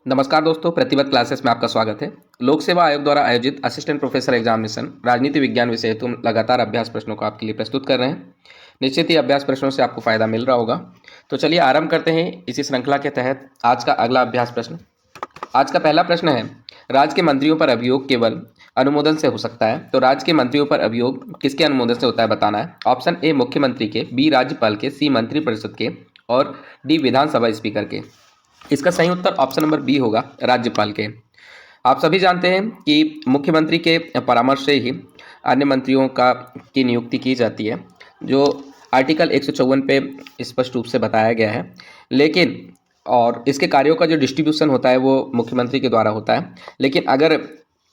नमस्कार दोस्तों, प्रतिबद्ध क्लासेस में आपका स्वागत है। लोक सेवा आयोग द्वारा आयोजित असिस्टेंट प्रोफेसर एग्जामिनेशन राजनीति विज्ञान विषय हेतु लगातार अभ्यास प्रश्नों को आपके लिए प्रस्तुत कर रहे हैं। निश्चित ही अभ्यास प्रश्नों से आपको फायदा मिल रहा होगा। तो चलिए आरंभ करते हैं इसी श्रृंखला के तहत आज का अगला अभ्यास प्रश्न। आज का पहला प्रश्न है, राज्य के मंत्रियों पर अभियोग केवल अनुमोदन से हो सकता है। तो राज्य के मंत्रियों पर अभियोग किसके अनुमोदन से होता है बताना है। ऑप्शन ए मुख्यमंत्री के, बी राज्यपाल के, सी मंत्रिपरिषद के और डी विधानसभा स्पीकर के। इसका सही उत्तर ऑप्शन नंबर बी होगा, राज्यपाल के। आप सभी जानते हैं कि मुख्यमंत्री के परामर्श से ही अन्य मंत्रियों की नियुक्ति की जाती है, जो आर्टिकल 154 पे स्पष्ट रूप से बताया गया है। लेकिन और इसके कार्यों का जो डिस्ट्रीब्यूशन होता है वो मुख्यमंत्री के द्वारा होता है। लेकिन अगर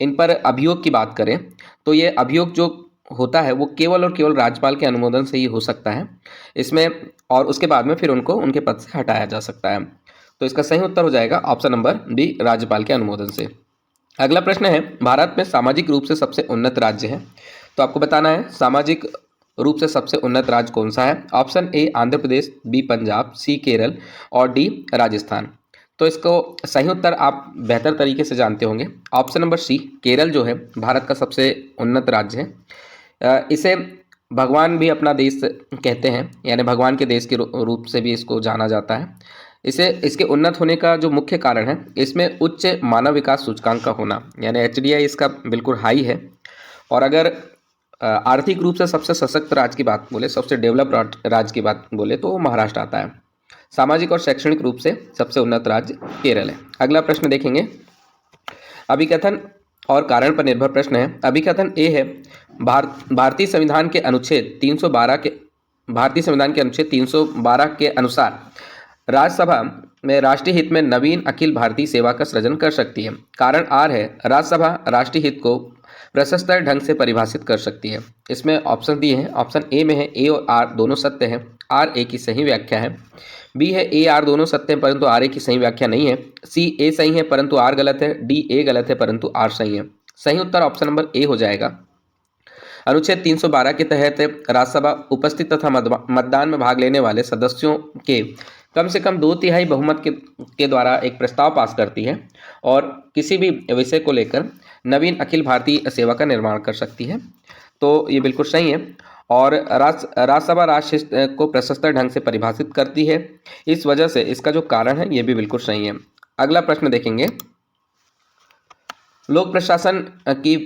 इन पर अभियोग की बात करें तो ये अभियोग जो होता है वो केवल और केवल राज्यपाल के अनुमोदन से ही हो सकता है इसमें, और उसके बाद में फिर उनको उनके पद से हटाया जा सकता है। तो इसका सही उत्तर हो जाएगा ऑप्शन नंबर बी, राज्यपाल के अनुमोदन से। अगला प्रश्न है, भारत में सामाजिक रूप से सबसे उन्नत राज्य है। तो आपको बताना है सामाजिक रूप से सबसे उन्नत राज्य कौन सा है। Option A Andhra Pradesh, B Punjab, C Kerala और डी राजस्थान। तो इसको सही उत्तर आप बेहतर तरीके से जानते होंगे। ऑप्शन नंबर सी केरल जो है भारत का सबसे उन्नत राज्य है। इसे भगवान भी अपना देश कहते हैं, यानी भगवान के देश के रूप से भी इसको जाना जाता है। इसके उन्नत होने का जो मुख्य कारण है, इसमें उच्च मानव विकास सूचकांक का होना, यानी एचडीआई इसका बिल्कुल हाई है। और अगर आर्थिक रूप से सबसे सशक्त राज्य की बात बोले, सबसे डेवलप राज्य की बात बोले तो वो महाराष्ट्र आता है। सामाजिक और शैक्षणिक रूप से सबसे उन्नत राज्य केरल है। अगला प्रश्न देखेंगे, अभिकथन और कारण पर निर्भर प्रश्न है। अभिकथन ए है, भारतीय संविधान के अनुच्छेद 312 के अनुसार राज्यसभा में राष्ट्रीय हित में नवीन अखिल भारतीय सेवा का सृजन कर सकती है। कारण आर है, राज्यसभा राष्ट्रीय हित को प्रशस्त ढंग से परिभाषित कर सकती है। इसमें ऑप्शन दिए हैं, ऑप्शन ए में है ए और आर दोनों सत्य हैं, आर ए की सही व्याख्या है। बी है ए आर दोनों सत्य हैं परंतु आर ए की सही व्याख्या नहीं है। सी ए सही है परंतु आर गलत है। डी ए गलत है परंतु आर सही है। सही उत्तर ऑप्शन नंबर ए हो जाएगा। अनुच्छेद 312 के तहत राज्यसभा उपस्थित तथा मतदान में भाग लेने वाले सदस्यों के कम से कम 2/3 बहुमत के द्वारा एक प्रस्ताव पास करती है और किसी भी विषय को लेकर नवीन अखिल भारतीय सेवा का निर्माण कर सकती है। तो ये बिल्कुल सही है। और राज्यसभा राष्ट्रहित को प्रशस्त ढंग से परिभाषित करती है, इस वजह से इसका जो कारण है ये भी बिल्कुल सही है। अगला प्रश्न देखेंगे, लोक प्रशासन की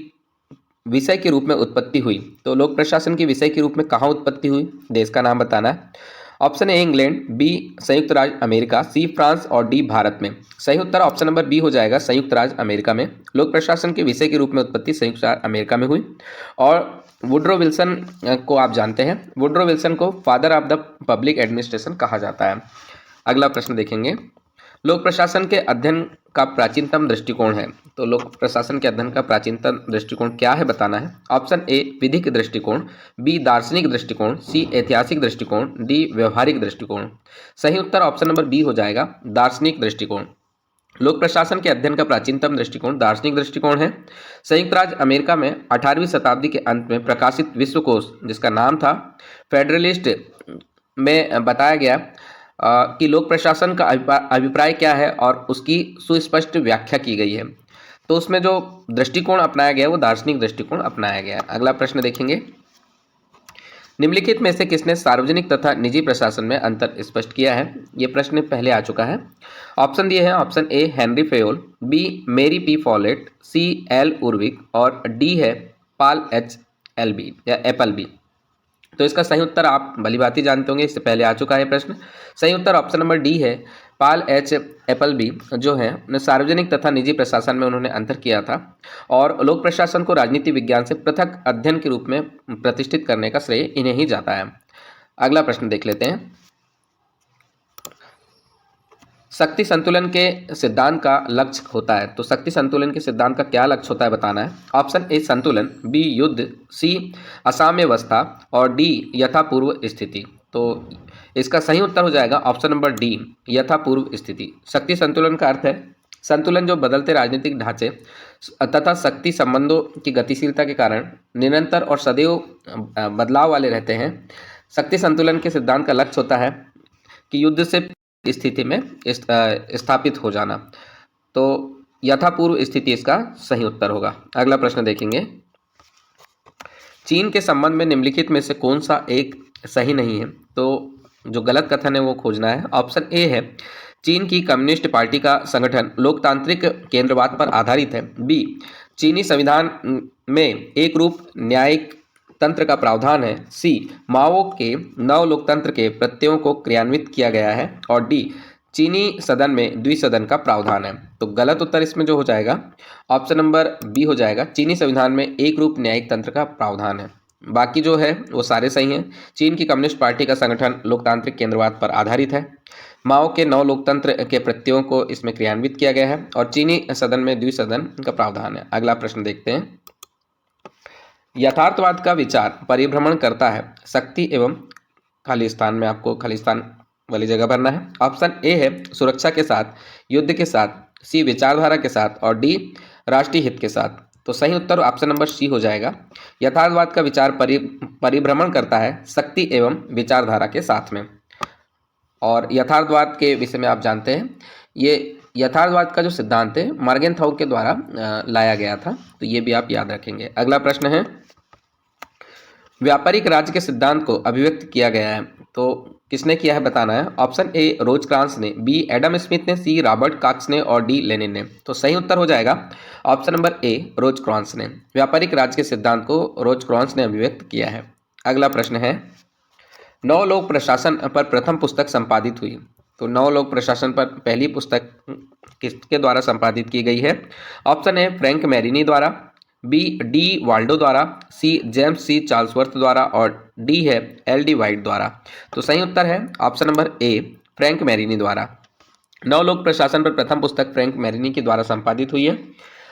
विषय के रूप में उत्पत्ति हुई। तो लोक प्रशासन की विषय के रूप में कहाँ उत्पत्ति हुई, देश का नाम बताना है। ऑप्शन ए इंग्लैंड, बी संयुक्त राज्य अमेरिका, सी फ्रांस और डी भारत में। सही उत्तर ऑप्शन नंबर बी हो जाएगा, संयुक्त राज्य अमेरिका में। लोक प्रशासन के विषय के रूप में उत्पत्ति संयुक्त राज्य अमेरिका में हुई। और वुड्रो विल्सन को आप जानते हैं, वुड्रो विल्सन को father of the public administration कहा जाता है। अगला प्रश्न देखेंगे, लोक प्रशासन के अध्ययन का प्राचीनतम दृष्टिकोण है। तो लोक प्रशासन के अध्ययन का प्राचीनतम दृष्टिकोण क्या है बताना है। ऑप्शन ए विधिक दृष्टिकोण, बी दार्शनिक दृष्टिकोण, सी ऐतिहासिक दृष्टिकोण, डी व्यवहारिक दृष्टिकोण। सही उत्तर ऑप्शन नंबर बी हो जाएगा, दार्शनिक दृष्टिकोण। लोक प्रशासन के अध्ययन का प्राचीनतम दृष्टिकोण दार्शनिक दृष्टिकोण है। संयुक्त राज्य अमेरिका में 18वीं शताब्दी के अंत में प्रकाशित विश्वकोश, जिसका नाम था फेडरलिस्ट, में बताया गया कि लोक प्रशासन का अभिप्राय क्या है और उसकी सुस्पष्ट व्याख्या की गई है। तो उसमें जो दृष्टिकोण अपनाया गया है वो दार्शनिक दृष्टिकोण अपनाया गया है। अगला प्रश्न देखेंगे, निम्नलिखित में से किसने सार्वजनिक तथा निजी प्रशासन में अंतर स्पष्ट किया है। ये प्रश्न पहले आ चुका है। ऑप्शन दिए हैं, option A Henry Fayol, B Mary P Follett, C L Urwick और डी है पाल एच एल बी या एपल बी। तो इसका सही उत्तर आप भलीभांति जानते होंगे, इससे पहले आ चुका है प्रश्न। सही उत्तर ऑप्शन नंबर डी है, पाल एच एपल बी जो है सार्वजनिक तथा निजी प्रशासन में उन्होंने अंतर किया था और लोक प्रशासन को राजनीति विज्ञान से पृथक अध्ययन के रूप में प्रतिष्ठित करने का श्रेय इन्हें ही जाता है। अगला प्रश्न देख लेते हैं, शक्ति संतुलन के सिद्धांत का लक्ष्य होता है। तो शक्ति संतुलन के सिद्धांत का क्या लक्ष्य होता है बताना है। ऑप्शन ए संतुलन, बी युद्ध, सी असाम्यावस्था और डी यथापूर्व स्थिति। तो इसका सही उत्तर हो जाएगा ऑप्शन नंबर डी, यथापूर्व स्थिति। शक्ति संतुलन का अर्थ है संतुलन जो बदलते राजनीतिक ढांचे तथा शक्ति संबंधों की गतिशीलता के कारण निरंतर और सदैव बदलाव वाले रहते हैं। शक्ति संतुलन के सिद्धांत का लक्ष्य होता है कि युद्ध से स्थिति में स्थापित हो जाना। तो यथापूर्व स्थिति इसका सही उत्तर होगा। अगला प्रश्न देखेंगे, चीन के संबंध में निम्नलिखित में से कौन सा एक सही नहीं है? तो जो गलत कथन है वो खोजना है। ऑप्शन ए है, चीन की कम्युनिस्ट पार्टी का संगठन लोकतांत्रिक केंद्रवाद पर आधारित है। बी, चीनी संविधान में एक रूप न्यायिक तंत्र का प्रावधान है। सी, माओ के नव लोकतंत्र के प्रत्ययों को क्रियान्वित किया गया है। और डी, चीनी सदन में द्विसदन का प्रावधान है। तो गलत उत्तर इसमें जो हो जाएगा ऑप्शन नंबर बी हो जाएगा, चीनी संविधान में एक रूप न्यायिक तंत्र का प्रावधान है। बाकी जो है वो सारे सही हैं। चीन की कम्युनिस्ट पार्टी का संगठन लोकतांत्रिक केंद्रवाद पर आधारित है, माओ के नव लोकतंत्र के प्रत्ययों को इसमें क्रियान्वित किया गया है और चीनी सदन में द्विसदन का प्रावधान है। अगला प्रश्न देखते हैं, यथार्थवाद का विचार परिभ्रमण करता है शक्ति एवं खाली स्थान में आपको खाली स्थान वाली जगह भरना है। ऑप्शन ए है सुरक्षा के साथ, युद्ध के साथ, सी विचारधारा के साथ और डी राष्ट्रीय हित के साथ। तो सही उत्तर ऑप्शन नंबर सी हो जाएगा, यथार्थवाद का विचार परिभ्रमण करता है शक्ति एवं विचारधारा के साथ में। और यथार्थवाद के विषय में आप जानते हैं, ये यथार्थवाद का जो सिद्धांत है मार्गेनथाउ के द्वारा लाया गया था, तो ये भी आप याद रखेंगे। अगला प्रश्न है, व्यापारिक राज्य के सिद्धांत को अभिव्यक्त किया गया है, तो किसने किया है बताना है। ऑप्शन ए रोजक्रांस ने, बी एडम स्मिथ ने, सी रॉबर्ट कॉक्स ने और डी लेनिन ने। तो सही उत्तर हो जाएगा ऑप्शन नंबर ए रोजक्रांस ने। व्यापारिक राज्य के सिद्धांत को रोजक्रांस ने अभिव्यक्त किया है। अगला प्रश्न है, नौ लोक प्रशासन पर प्रथम पुस्तक संपादित हुई। तो नौ लोक प्रशासन पर पहली पुस्तक किसके द्वारा संपादित की गई है? ऑप्शन ए फ्रैंक मैरिनी द्वारा, बी डी वाल्डो द्वारा, सी जेम्स सी चार्ल्सवर्थ द्वारा और डी है एल डी वाइट द्वारा। तो सही उत्तर है ऑप्शन नंबर ए फ्रैंक मैरिनी द्वारा। नौ लोक प्रशासन पर प्रथम पुस्तक फ्रैंक मैरिनी के द्वारा संपादित हुई है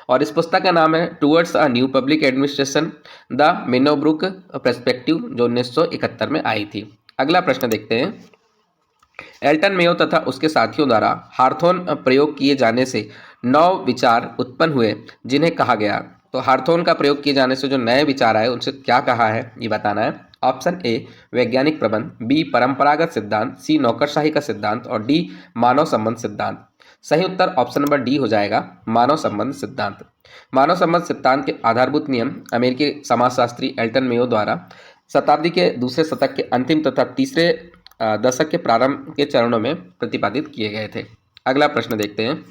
और इस पुस्तक का नाम है towards a new public administration the Minnowbrook perspective, जो 1971 में आई थी। अगला प्रश्न देखते हैं, एल्टन मेयो तथा उसके साथियों द्वारा हार्थोन प्रयोग किए जाने से नौ विचार उत्पन्न हुए जिन्हें कहा गया। तो हार्थोन का प्रयोग किए जाने से जो नए विचार आए उनसे क्या कहा है ये बताना है। ऑप्शन ए वैज्ञानिक प्रबंध, बी परंपरागत सिद्धांत, सी नौकरशाही का सिद्धांत और डी मानव संबंध सिद्धांत। सही उत्तर ऑप्शन नंबर डी हो जाएगा, मानव संबंध सिद्धांत। मानव संबंध सिद्धांत के आधारभूत नियम अमेरिकी समाजशास्त्री एल्टन मेयो द्वारा शताब्दी के दूसरे शतक के अंतिम तथा तीसरे दशक के प्रारंभ के चरणों में प्रतिपादित किए गए थे। अगला प्रश्न देखते हैं,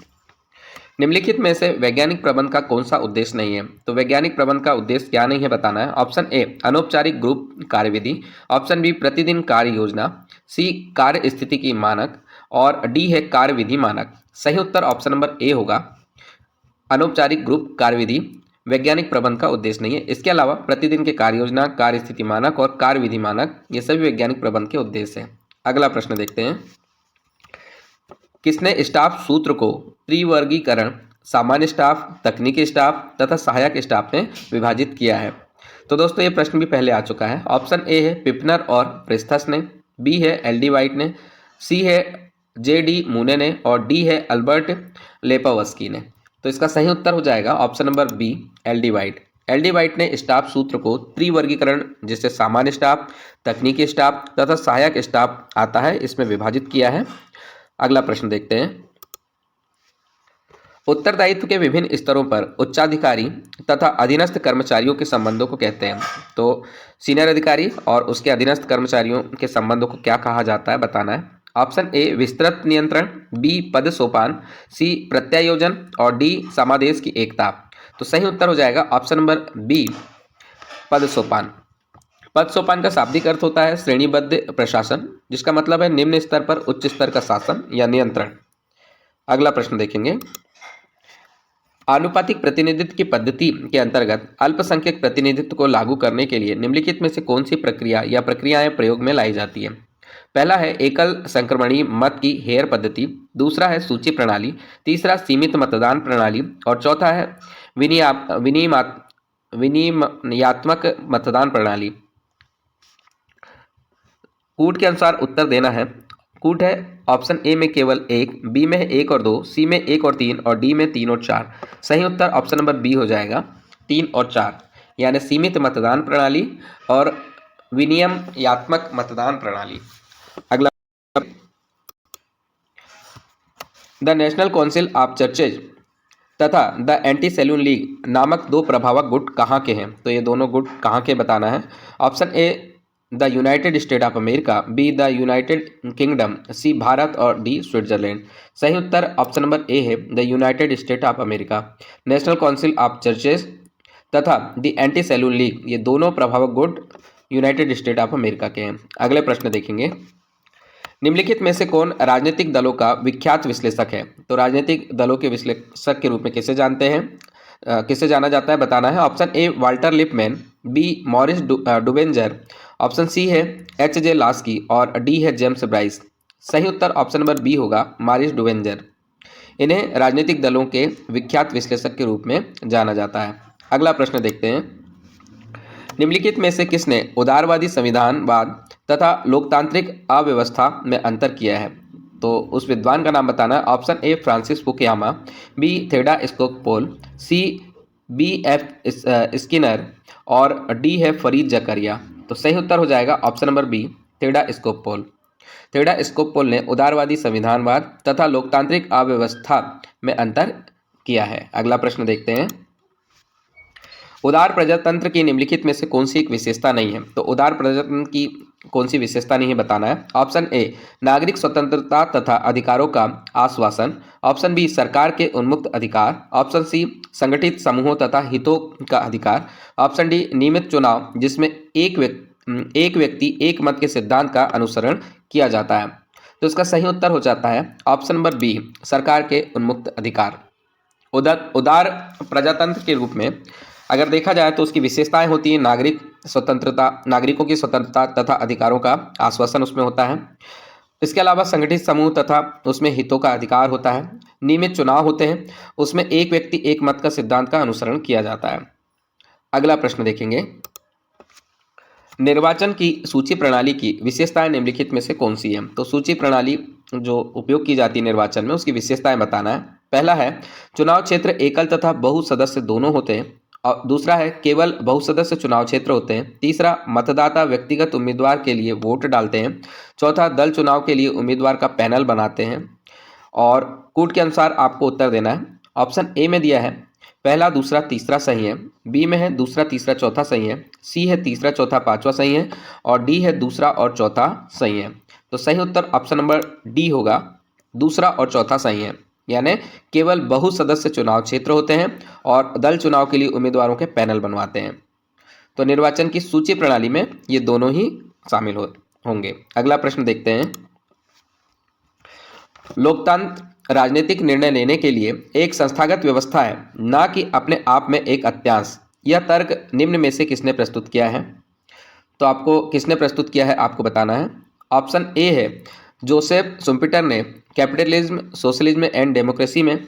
निम्नलिखित में से वैज्ञानिक प्रबंध का कौन सा उद्देश्य नहीं है? तो वैज्ञानिक प्रबंध का उद्देश्य क्या नहीं है बताना है। ऑप्शन ए अनौपचारिक ग्रुप कार्यविधि, ऑप्शन बी प्रतिदिन कार्य योजना, सी कार्य स्थिति की मानक और डी है कार्य विधि मानक। सही उत्तर ऑप्शन नंबर ए होगा, अनौपचारिक ग्रुप कार्यविधि वैज्ञानिक प्रबंध का उद्देश्य नहीं है। इसके अलावा प्रतिदिन के कार्य योजना, कार्य स्थिति मानक और कार्य विधि मानक ये सभी वैज्ञानिक प्रबंध के उद्देश्य हैं। अगला प्रश्न देखते हैं, किसने स्टाफ सूत्र को त्रिवर्गीकरण सामान्य स्टाफ, तकनीकी स्टाफ तथा सहायक स्टाफ में विभाजित किया है? तो दोस्तों ये प्रश्न भी पहले आ चुका है। ऑप्शन ए है पिपनर और प्रेस्थस ने, बी है एल डी वाइट ने, सी है जे डी मूने ने और डी है अल्बर्ट लेपावस्की ने। तो इसका सही उत्तर हो जाएगा option number B L D White. L D White ने स्टाफ सूत्र को त्रिवर्गीकरण, जिससे सामान्य स्टाफ, तकनीकी स्टाफ तथा सहायक स्टाफ आता है, इसमें विभाजित किया है। अगला प्रश्न देखते हैं, उत्तरदायित्व के विभिन्न स्तरों पर उच्चाधिकारी तथा अधीनस्थ कर्मचारियों के संबंधों को कहते हैं। तो सीनियर अधिकारी और उसके अधीनस्थ कर्मचारियों के संबंधों को क्या कहा जाता है बताना है। ऑप्शन ए विस्तृत नियंत्रण, बी पद सोपान, सी प्रत्यायोजन और डी समादेश की एकता। तो सही उत्तर हो जाएगा ऑप्शन नंबर बी पद सोपान। पद सोपान का शाब्दिक अर्थ होता है श्रेणीबद्ध प्रशासन, जिसका मतलब है निम्न स्तर पर उच्च स्तर का शासन या नियंत्रण। अगला प्रश्न देखेंगे, आनुपातिक प्रतिनिधित्व की पद्धति के अंतर्गत अल्पसंख्यक प्रतिनिधित्व को लागू करने के लिए निम्नलिखित में से कौन सी प्रक्रिया या प्रक्रियाएं प्रयोग में लाई जाती है? पहला है एकल संक्रमणीय मत की हेयर पद्धति, दूसरा है सूची प्रणाली, तीसरा सीमित मतदान प्रणाली और चौथा है विनिमयात्मक मतदान प्रणाली। कूट के अनुसार उत्तर देना है। कूट है ऑप्शन ए में केवल एक, बी में है 1 और 2, सी में 1 और 3 और डी में 3 और 4। सही उत्तर ऑप्शन नंबर बी हो जाएगा 3 और 4, यानी सीमित मतदान प्रणाली और विनिमयात्मक मतदान प्रणाली। अगला, the national council of churches तथा द एंटी सैल्यून लीग नामक दो प्रभावक गुट कहाँ के हैं? तो ये दोनों गुट कहाँ के बताना है। Option A the United State of America, B the United Kingdom, C Bharat और डी स्विट्जरलैंड। सही उत्तर ऑप्शन नंबर ए है the United State of America. National council of churches तथा द एंटी सैल्यून लीग ये दोनों प्रभावक गुट यूनाइटेड स्टेट ऑफ अमेरिका के हैं। अगले प्रश्न देखेंगे, निम्नलिखित में से कौन राजनीतिक दलों का विख्यात विश्लेषक है? तो राजनीतिक दलों के विश्लेषक के रूप में किसे जानते हैं, किसे जाना जाता है बताना है। Option A Walter Lippmann, B Maurice Duverger, option C है एच जे लास्की और डी है जेम्स ब्राइस। सही उत्तर ऑप्शन नंबर बी होगा मॉरिस डुवेंजर। इन्हें राजनीतिक दलों के विख्यात विश्लेषक के रूप में जाना जाता है। अगला प्रश्न देखते हैं, निम्नलिखित में से किसने उदारवादी संविधानवाद तथा लोकतांत्रिक अव्यवस्था में अंतर किया है? तो उस विद्वान का नाम बताना है। Option A Francis Fukuyama, B Theda Skocpol, C B F Skinner और डी है फरीद जकरिया। तो सही उत्तर हो जाएगा option number B Theda Skocpol. Theda Skocpol ने उदारवादी संविधानवाद तथा लोकतांत्रिक अव्यवस्था में अंतर किया है। अगला प्रश्न देखते हैं, उदार प्रजातंत्र की निम्नलिखित में से कौन सी एक विशेषता नहीं है? तो उदार प्रजातंत्र की कौन सी विशेषता नहीं है बताना है। ऑप्शन ए नागरिक स्वतंत्रता तथा अधिकारों का आश्वासन, ऑप्शन बी सरकार के उन्मुक्त अधिकार, ऑप्शन सी संगठित समूहों तथा हितों का अधिकार, ऑप्शन डी नियमित चुनाव जिसमें एक व्यक्ति एक मत के सिद्धांत का अनुसरण किया जाता है। तो इसका सही उत्तर हो जाता है ऑप्शन नंबर बी सरकार के उन्मुक्त अधिकार। उदार प्रजातंत्र के रूप में अगर देखा जाए तो उसकी विशेषताएं होती हैं नागरिकों की स्वतंत्रता तथा अधिकारों का आश्वासन उसमें होता है। इसके अलावा संगठित समूह तथा उसमें हितों का अधिकार होता है। नियमित चुनाव होते हैं, उसमें एक व्यक्ति एक मत का सिद्धांत का अनुसरण किया जाता है। अगला प्रश्न देखेंगे, निर्वाचन की सूची प्रणाली की विशेषताएं निम्नलिखित में से कौन सी है? तो सूची प्रणाली जो उपयोग की जाती है निर्वाचन में उसकी विशेषताएं बताना है। पहला है चुनाव क्षेत्र एकल तथा बहु सदस्य दोनों होते हैं, और दूसरा है केवल बहुसदस्य चुनाव क्षेत्र होते हैं। तीसरा मतदाता व्यक्तिगत उम्मीदवार के लिए वोट डालते हैं। चौथा दल चुनाव के लिए उम्मीदवार का पैनल बनाते हैं। और कूट के अनुसार आपको उत्तर देना है। ऑप्शन ए में दिया है पहला दूसरा तीसरा सही है, बी में है दूसरा तीसरा चौथा सही है, सी है तीसरा चौथा पांचवा सही है और डी है दूसरा और चौथा सही है। तो सही उत्तर ऑप्शन नंबर डी होगा, दूसरा और चौथा सही है, यानी केवल बहुसदस्य चुनाव क्षेत्र होते हैं और दल चुनाव के लिए उम्मीदवारों के पैनल बनवाते हैं। तो निर्वाचन की सूची प्रणाली में ये दोनों ही शामिल होंगे। अगला प्रश्न देखते हैं, लोकतंत्र राजनीतिक निर्णय लेने के लिए एक संस्थागत व्यवस्था है, ना कि अपने आप में एक अत्यांश। यह तर्क निम्न में से किसने प्रस्तुत किया है? तो आपको किसने प्रस्तुत किया है आपको बताना है। ऑप्शन ए है जोसेफ शुम्पेटर ने कैपिटलिज्म सोशलिज्म एंड डेमोक्रेसी में,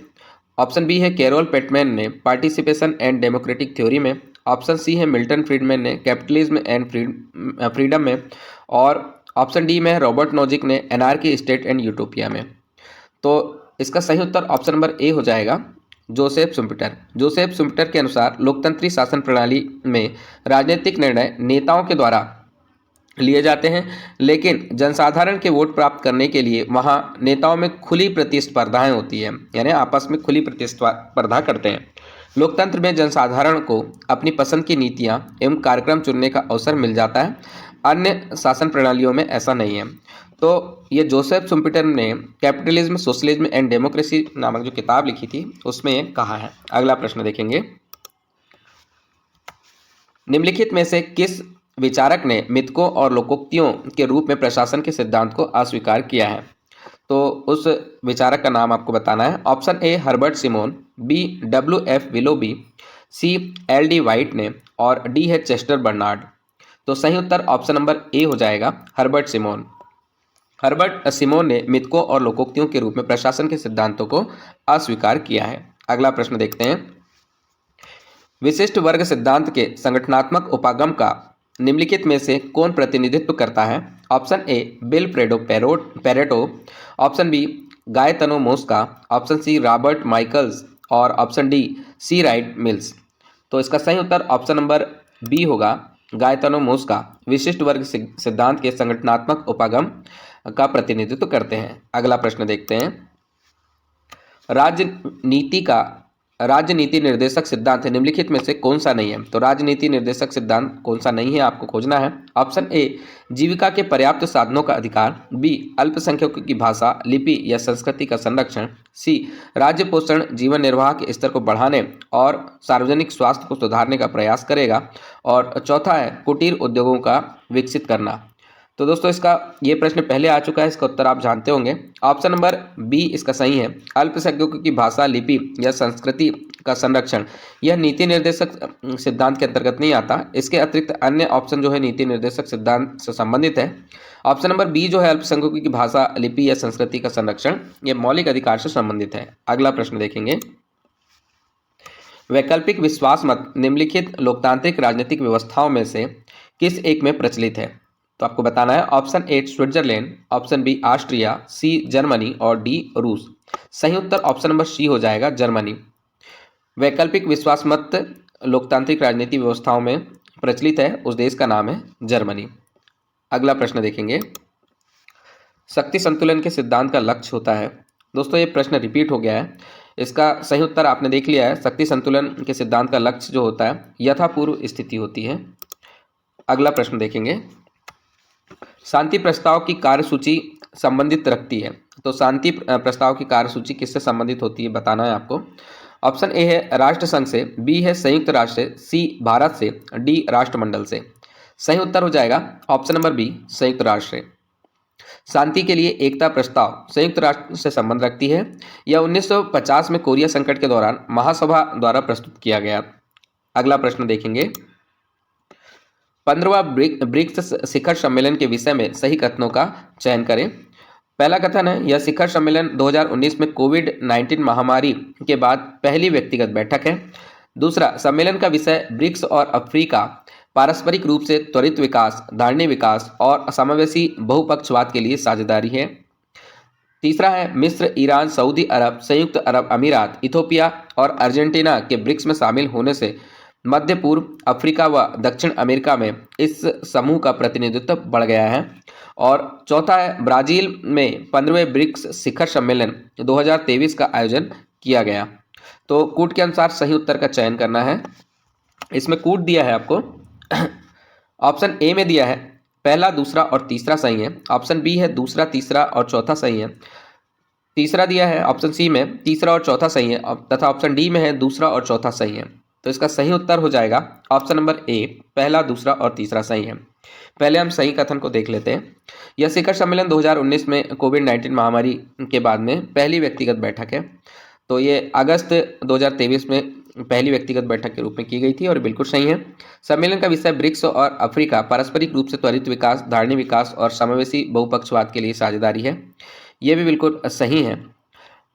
ऑप्शन बी है कैरोल पेटमैन ने पार्टिसिपेशन एंड डेमोक्रेटिक थ्योरी में, ऑप्शन सी है मिल्टन फ्रीडमैन ने कैपिटलिज्म एंड फ्रीडम में और ऑप्शन डी में है रॉबर्ट नोजिक ने एनार्की स्टेट एंड यूटोपिया में। तो इसका सही उत्तर ऑप्शन नंबर ए हो जाएगा जोसेफ शुम्पेटर के अनुसार लोकतंत्री शासन प्रणाली में राजनीतिक निर्णय नेताओं के द्वारा लिए जाते हैं, लेकिन जनसाधारण के वोट प्राप्त करने के लिए वहाँ नेताओं में खुली प्रतिस्पर्धाएं होती हैं, यानी आपस में खुली प्रतिस्पर्धा करते हैं। लोकतंत्र में जनसाधारण को अपनी पसंद की नीतियां एवं कार्यक्रम चुनने का अवसर मिल जाता है, अन्य शासन प्रणालियों में ऐसा नहीं है। तो ये जोसेफ शुम्पेटर ने कैपिटलिज्म सोशलिज्म एंड डेमोक्रेसी नामक जो किताब लिखी थी उसमें कहा है। अगला प्रश्न देखेंगे, निम्नलिखित में से किस विचारक ने मिथकों और लोकोक्तियों के रूप में प्रशासन के सिद्धांत को अस्वीकार किया है? तो उस विचारक का नाम आपको बताना है। Option A Herbert Simon, B WF Willoughby, C LD White ने और डी है चेस्टर बर्नार्ड। तो सही उत्तर ऑप्शन नंबर ए हो जाएगा हर्बर्ट सिमोन। हर्बर्ट सिमोन ने मिथकों और लोकोक्तियों के रूप में प्रशासन के सिद्धांतों को अस्वीकार किया है। अगला प्रश्न देखते हैं, विशिष्ट वर्ग सिद्धांत के संगठनात्मक उपागम का निम्नलिखित में से कौन प्रतिनिधित्व करता है? Option A Bill Pareto, option B Gaetano Mosca, option C Robert Michaels और option D C Wright Mills. तो इसका सही उत्तर ऑप्शन नंबर बी होगा, गायतनो मोस्का विशिष्ट वर्ग सिद्धांत के संगठनात्मक उपागम का प्रतिनिधित्व करते हैं। अगला प्रश्न देखते हैं, राजनीति का राजनीति निर्देशक सिद्धांत निम्नलिखित में से कौन सा नहीं है? तो राजनीति निर्देशक सिद्धांत कौन सा नहीं है आपको खोजना है। ऑप्शन ए, जीविका के पर्याप्त साधनों का अधिकार। बी, अल्पसंख्यकों की भाषा, लिपि या संस्कृति का संरक्षण। सी, राज्य पोषण जीवन निर्वाह के स्तर को बढ़ाने और सार्वजनिक स्वास्थ्य को सुधारने का प्रयास करेगा। और चौथा है कुटीर उद्योगों का विकसित करना। तो दोस्तों इसका ये प्रश्न पहले आ चुका है, इसका उत्तर आप जानते होंगे। ऑप्शन नंबर बी इसका सही है। अल्पसंख्यकों की भाषा, लिपि या संस्कृति का संरक्षण यह नीति निर्देशक सिद्धांत के अंतर्गत नहीं आता। इसके अतिरिक्त अन्य ऑप्शन जो है नीति निर्देशक सिद्धांत से संबंधित है। ऑप्शन नंबर बी जो है अल्पसंख्यकों की भाषा, लिपि या संस्कृति का संरक्षण यह मौलिक अधिकार से संबंधित है। अगला प्रश्न देखेंगे। वैकल्पिक विश्वास मत निम्नलिखित लोकतांत्रिक राजनीतिक व्यवस्थाओं में से किस एक में प्रचलित है? तो आपको बताना है। Option A Switzerland, option B Austria, C Germany और डी रूस। सही उत्तर ऑप्शन नंबर सी हो जाएगा, जर्मनी। वैकल्पिक विश्वास मत लोकतांत्रिक राजनीतिक व्यवस्थाओं में प्रचलित है, उस देश का नाम है जर्मनी। अगला प्रश्न देखेंगे। शक्ति संतुलन के सिद्धांत का लक्ष्य होता है। दोस्तों ये प्रश्न रिपीट हो गया है, इसका सही उत्तर आपने देख लिया है। शक्ति संतुलन के सिद्धांत का लक्ष्य जो होता है यथापूर्व स्थिति होती है। अगला प्रश्न देखेंगे। शांति प्रस्ताव की कार्यसूची संबंधित रखती है। तो शांति प्रस्ताव की कार्यसूची किससे संबंधित होती है बताना है आपको। ऑप्शन ए है राष्ट्रसंघ से, बी है संयुक्त राष्ट्र से, सी भारत से, डी राष्ट्रमंडल से। सही उत्तर हो जाएगा ऑप्शन नंबर बी, संयुक्त राष्ट्र से। शांति के लिए एकता प्रस्ताव संयुक्त राष्ट्र से संबंध रखती है। यह 1950 में कोरिया संकट के दौरान महासभा द्वारा प्रस्तुत किया गया। अगला प्रश्न देखेंगे। 15वां ब्रिक्स शिखर सम्मेलन के विषय में सही कथनों का चयन करें। पहला कथन है यह शिखर सम्मेलन 2019 में कोविड-19 महामारी के बाद पहली व्यक्तिगत बैठक है। दूसरा, सम्मेलन का विषय ब्रिक्स और अफ्रीका पारस्परिक रूप से त्वरित विकास, धारणीय विकास और समावेशी बहुपक्षवाद के लिए साझेदारी है। तीसरा है मिस्र, ईरान, सऊदी अरब, संयुक्त अरब अमीरात, इथोपिया और अर्जेंटीना के ब्रिक्स में शामिल होने से मध्य पूर्व, अफ्रीका व दक्षिण अमेरिका में इस समूह का प्रतिनिधित्व बढ़ गया है। और चौथा है ब्राजील में 15वें ब्रिक्स शिखर सम्मेलन 2023 का आयोजन किया गया। तो कूट के अनुसार सही उत्तर का चयन करना है। इसमें कूट दिया है आपको। ऑप्शन ए में दिया है पहला, दूसरा और तीसरा सही है। ऑप्शन बी है दूसरा, तीसरा और चौथा सही है। तीसरा दिया है ऑप्शन सी में तीसरा और चौथा सही है, तथा ऑप्शन डी में है दूसरा और चौथा सही है। तो इसका सही उत्तर हो जाएगा ऑप्शन नंबर ए, पहला, दूसरा और तीसरा सही है। पहले हम सही कथन को देख लेते हैं। यह शिखर सम्मेलन 2019 में कोविड-19 महामारी के बाद में पहली व्यक्तिगत बैठक है। तो ये अगस्त 2023 में पहली व्यक्तिगत बैठक के रूप में की गई थी और बिल्कुल सही है। सम्मेलन का विषय ब्रिक्स और अफ्रीका पारस्परिक रूप से त्वरित विकास, धारणीय विकास और समावेशी बहुपक्षवाद के लिए साझेदारी है। ये भी बिल्कुल सही है।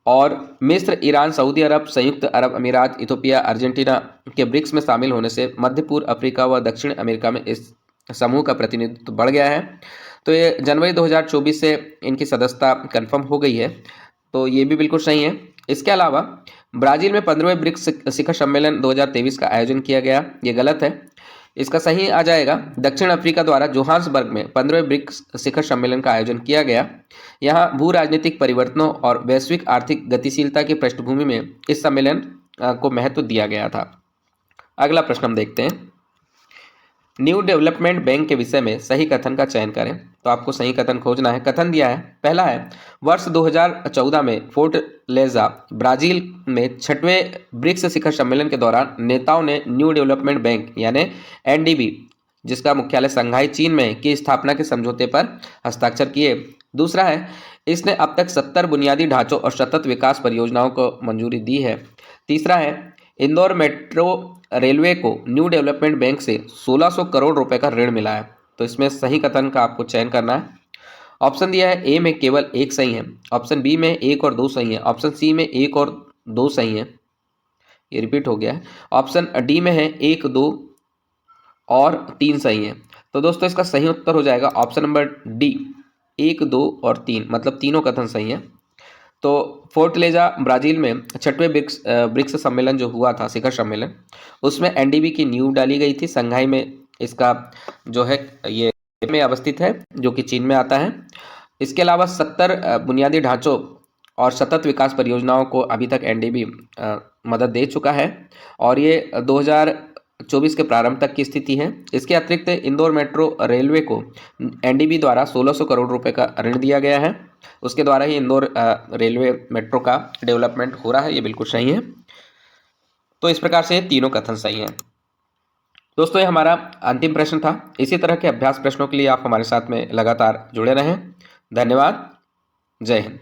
और मिस्र, ईरान, सऊदी अरब, संयुक्त अरब अमीरात, इथोपिया, अर्जेंटीना के ब्रिक्स में शामिल होने से मध्य पूर्व, अफ्रीका व दक्षिण अमेरिका में इस समूह का प्रतिनिधित्व बढ़ गया है। तो ये जनवरी 2024 से इनकी सदस्यता कंफर्म हो गई है। तो ये भी बिल्कुल सही है। इसके अलावा ब्राज़ील में 15वें ब्रिक्स शिखर सम्मेलन 2023 का आयोजन किया गया, ये गलत है। इसका सही आ जाएगा दक्षिण अफ्रीका द्वारा जोहान्सबर्ग में 15वें ब्रिक्स शिखर सम्मेलन का आयोजन किया गया। यहाँ भू राजनीतिक परिवर्तनों और वैश्विक आर्थिक गतिशीलता की पृष्ठभूमि में इस सम्मेलन को महत्व दिया गया था। अगला प्रश्न हम देखते हैं। न्यू डेवलपमेंट बैंक के विषय में सही कथन का चयन करें। तो आपको सही कथन खोजना है। कथन दिया है, पहला है वर्ष 2014 में फोर्टलेजा ब्राजील में 6वें ब्रिक्स शिखर सम्मेलन के दौरान नेताओं ने न्यू डेवलपमेंट बैंक यानी एनडीबी, जिसका मुख्यालय शंघाई चीन में, की स्थापना के समझौते पर हस्ताक्षर किए। दूसरा है इसने अब तक 70 बुनियादी ढांचों और सतत विकास परियोजनाओं को मंजूरी दी है। तीसरा है इंदौर मेट्रो रेलवे को न्यू डेवलपमेंट बैंक से 1600 करोड़ रुपए का ऋण मिला है। तो इसमें सही कथन का आपको चयन करना है। ऑप्शन दिया है ए में केवल एक सही है, ऑप्शन बी में एक और दो सही है, ऑप्शन सी में एक और दो सही है, ये रिपीट हो गया है। ऑप्शन डी में है एक, दो और तीन सही है। तो दोस्तों इसका सही उत्तर हो जाएगा ऑप्शन नंबर डी, एक, दो और तीन, मतलब तीनों कथन सही है। तो फोर्टलेजा ब्राजील में 6वें ब्रिक्स सम्मेलन जो हुआ था, शिखर सम्मेलन, उसमें एनडीबी की नींव डाली गई थी। शंघाई में इसका जो है ये में अवस्थित है, जो कि चीन में आता है। इसके अलावा 70 बुनियादी ढांचों और सतत विकास परियोजनाओं को अभी तक एनडीबी मदद दे चुका है और ये 2024 के प्रारंभ तक की स्थिति है। इसके अतिरिक्त इंदौर मेट्रो रेलवे को एनडीबी द्वारा 1600 करोड़ रुपए का ऋण दिया गया है। उसके द्वारा ही इंदौर रेलवे मेट्रो का डेवलपमेंट हो रहा है, ये बिल्कुल सही है। तो इस प्रकार से तीनों कथन सही हैं। दोस्तों ये हमारा अंतिम प्रश्न था। इसी तरह के अभ्यास प्रश्नों के लिए आप हमारे साथ में लगातार जुड़े रहें। धन्यवाद। जय हिंद।